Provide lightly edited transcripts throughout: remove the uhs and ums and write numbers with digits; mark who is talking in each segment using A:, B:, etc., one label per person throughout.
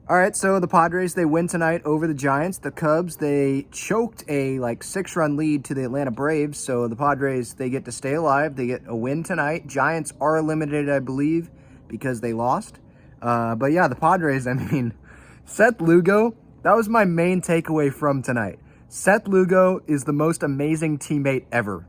A: All right, so the Padres, they win tonight over the Giants. The Cubs, they choked a 6-run lead to the Atlanta Braves. So the Padres, they get to stay alive. They get a win tonight. Giants are eliminated, I believe, because they lost. But yeah, the Padres, I mean, Seth Lugo, that was my main takeaway from tonight. Seth Lugo is the most amazing teammate ever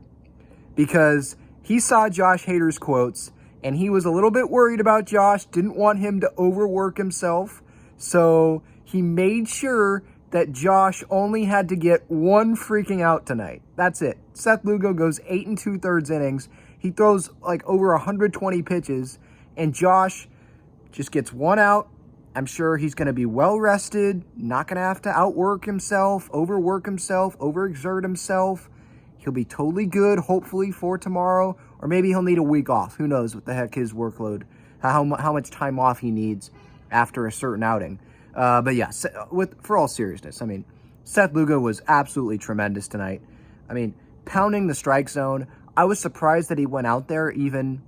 A: because he saw Josh Hader's quotes and he was a little bit worried about Josh, didn't want him to overwork himself. So he made sure that Josh only had to get one freaking out tonight. That's it. Seth Lugo goes 8 2/3 innings. He throws over 120 pitches, and Josh just gets one out. I'm sure he's going to be well rested, not going to have to outwork himself, overwork himself, overexert himself. He'll be totally good, hopefully, for tomorrow, or maybe he'll need a week off. Who knows what the heck his workload, how much time off he needs after a certain outing. But yeah, for all seriousness, I mean, Seth Lugo was absolutely tremendous tonight. I mean, pounding the strike zone. I was surprised that he went out there even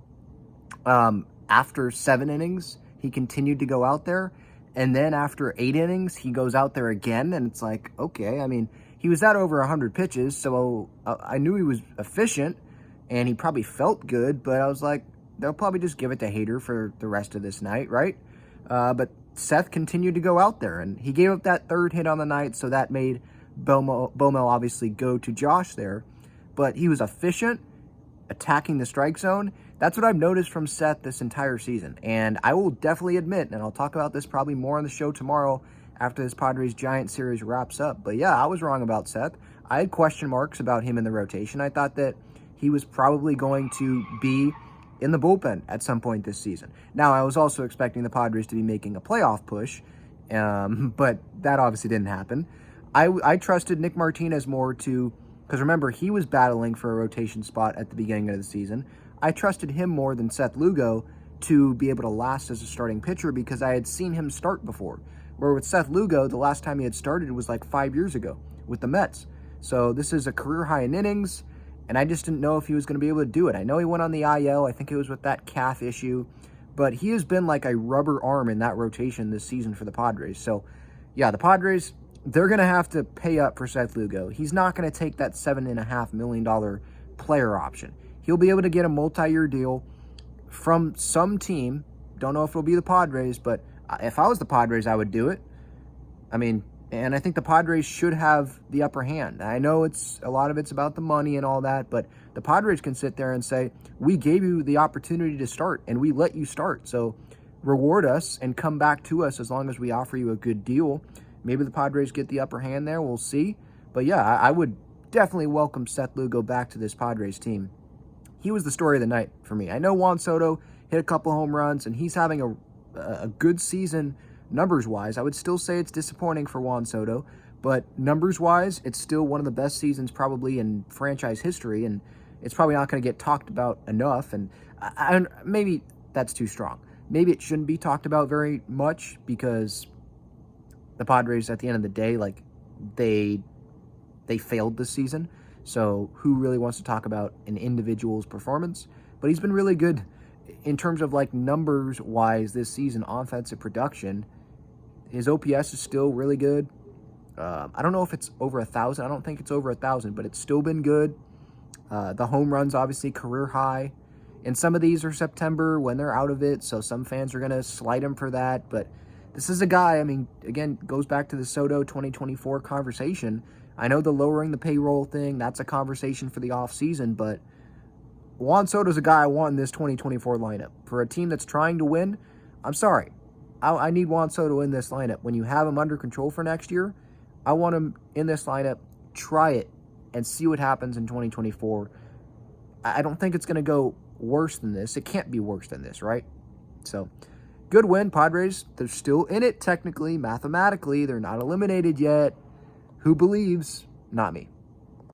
A: after 7 innings. He continued to go out there. And then after 8 innings, he goes out there again. And it's like, okay, I mean, he was at over 100 pitches. So I knew he was efficient and he probably felt good. But I was like, they'll probably just give it to Hader for the rest of this night, right? But Seth continued to go out there, and he gave up that 3rd hit on the night, so that made Bomel obviously go to Josh there. But he was efficient, attacking the strike zone. That's what I've noticed from Seth this entire season. And I will definitely admit, and I'll talk about this probably more on the show tomorrow after this Padres-Giants series wraps up. But yeah, I was wrong about Seth. I had question marks about him in the rotation. I thought that he was probably going to be in the bullpen at some point this season. Now, I was also expecting the Padres to be making a playoff push, but that obviously didn't happen. I trusted Nick Martinez more because remember, he was battling for a rotation spot at the beginning of the season. I trusted him more than Seth Lugo to be able to last as a starting pitcher because I had seen him start before. Where with Seth Lugo, the last time he had started was 5 years ago with the Mets. So this is a career high in innings, and I just didn't know if he was going to be able to do it. I know he went on the IL. I think it was with that calf issue. But he has been like a rubber arm in that rotation this season for the Padres. So, yeah, the Padres, they're going to have to pay up for Seth Lugo. He's not going to take that $7.5 million player option. He'll be able to get a multi-year deal from some team. Don't know if it'll be the Padres, but if I was the Padres, I would do it. I mean, and I think the Padres should have the upper hand. I know a lot of it's about the money and all that, but the Padres can sit there and say, we gave you the opportunity to start and we let you start. So reward us and come back to us as long as we offer you a good deal. Maybe the Padres get the upper hand there. We'll see. But yeah, I would definitely welcome Seth Lugo back to this Padres team. He was the story of the night for me. I know Juan Soto hit a couple home runs and he's having a good season numbers-wise. I would still say it's disappointing for Juan Soto, but numbers-wise, it's still one of the best seasons probably in franchise history, and it's probably not going to get talked about enough, and maybe that's too strong. Maybe it shouldn't be talked about very much because the Padres, at the end of the day, they failed this season, so who really wants to talk about an individual's performance? But he's been really good in terms of numbers-wise this season, offensive production. His OPS is still really good. I don't know if it's over 1,000. I don't think it's over 1,000, but it's still been good. The home runs, obviously, career high. And some of these are September when they're out of it, so some fans are going to slight him for that. But this is a guy, I mean, again, goes back to the Soto 2024 conversation. I know the lowering the payroll thing, that's a conversation for the offseason, but Juan Soto's a guy I want in this 2024 lineup. For a team that's trying to win, I'm sorry. I need Juan Soto in this lineup. When you have him under control for next year, I want him in this lineup. Try it and see what happens in 2024. I don't think it's going to go worse than this. It can't be worse than this, right? So, good win, Padres. They're still in it technically, mathematically. They're not eliminated yet. Who believes? Not me.